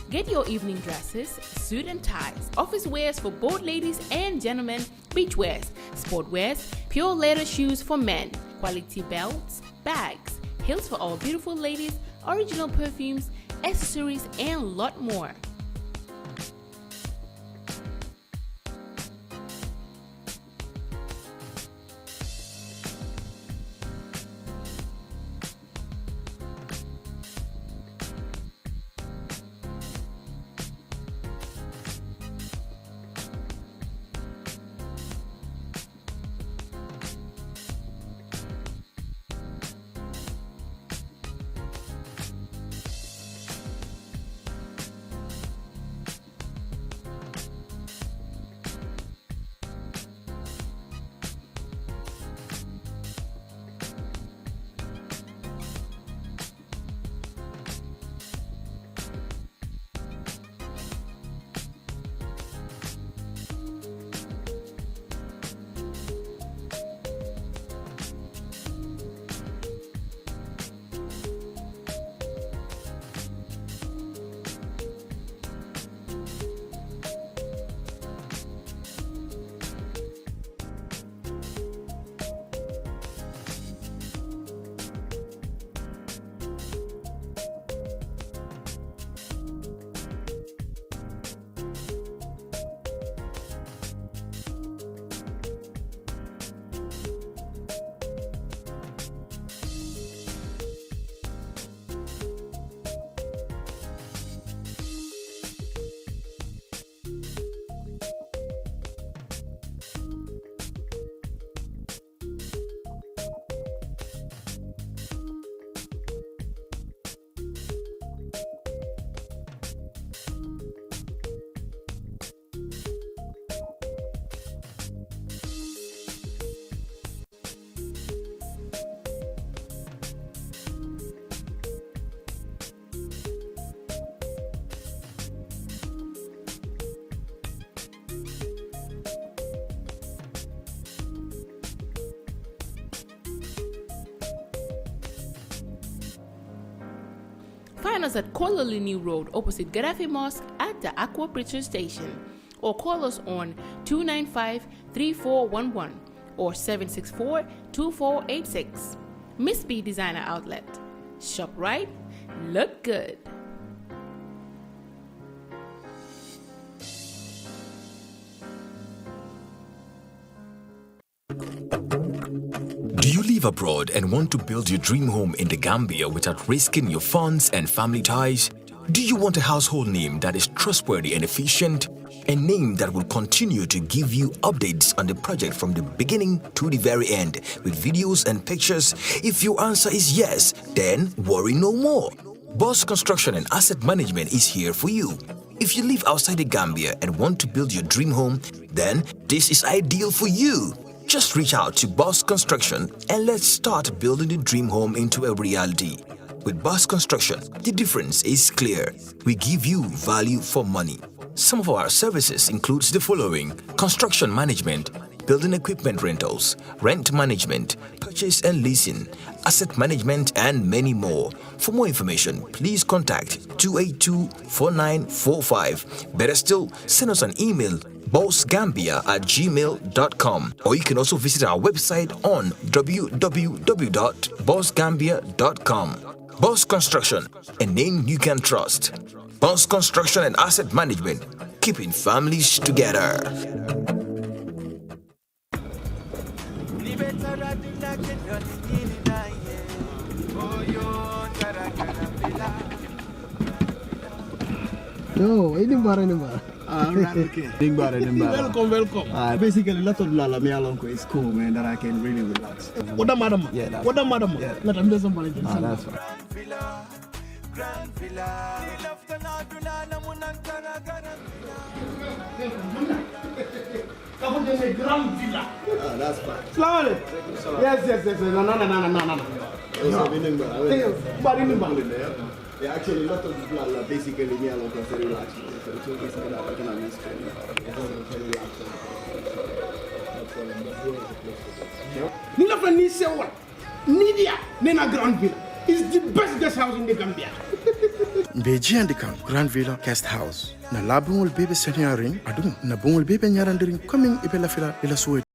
Get your evening dresses, suit and ties, office wears for both ladies and gentlemen, beach wears, sport wears, pure leather shoes for men, quality belts, bags, heels for all beautiful ladies, original perfumes, accessories, and a lot more. Find us at Kololini Road opposite Gaddafi Mosque at the Aqua Bridge Station, or call us on 295-3411 or 764-2486. Miss B Designer Outlet. Shop right, look good. Do you live abroad and want to build your dream home in the Gambia without risking your funds and family ties? Do you want a household name that is trustworthy and efficient? A name that will continue to give you updates on the project from the beginning to the very end with videos and pictures? If your answer is yes, then worry no more. Boss Construction and Asset Management is here for you. If you live outside the Gambia and want to build your dream home, then this is ideal for you. Just reach out to Boss Construction and let's start building the dream home into a reality. With Boss Construction, the difference is clear. We give you value for money. Some of our services includes the following: construction management, building equipment rentals, rent management, purchase and leasing, asset management, and many more. For more information, please contact 282-4945. Better still, send us an email, bossgambia@gmail.com, or you can also visit our website on www.bossgambia.com. Boss Construction, a name you can trust. Boss Construction and Asset Management, keeping families together. No, ini bara. Alright, okay. Big bara. Welcome. Basically, lot of lala me along is cool, man, that I can really relax. What the madam? Yeah, what the madam? Yeah. Let them do somebody. That's fine. Grand Villa. That's fine. Slowly. Yes. No. Yeah, actually, a lot of people are basically me alone because they relax. So it's basically that I can understand. Nila Fani say what? Nidia, Nena Grand Villa is the best guest house in the Gambia. Beji and the Grand Villa Guest House. Na labung will baby senior ring, adum, na bung will baby nyarandiring coming ipela fila ila suwe.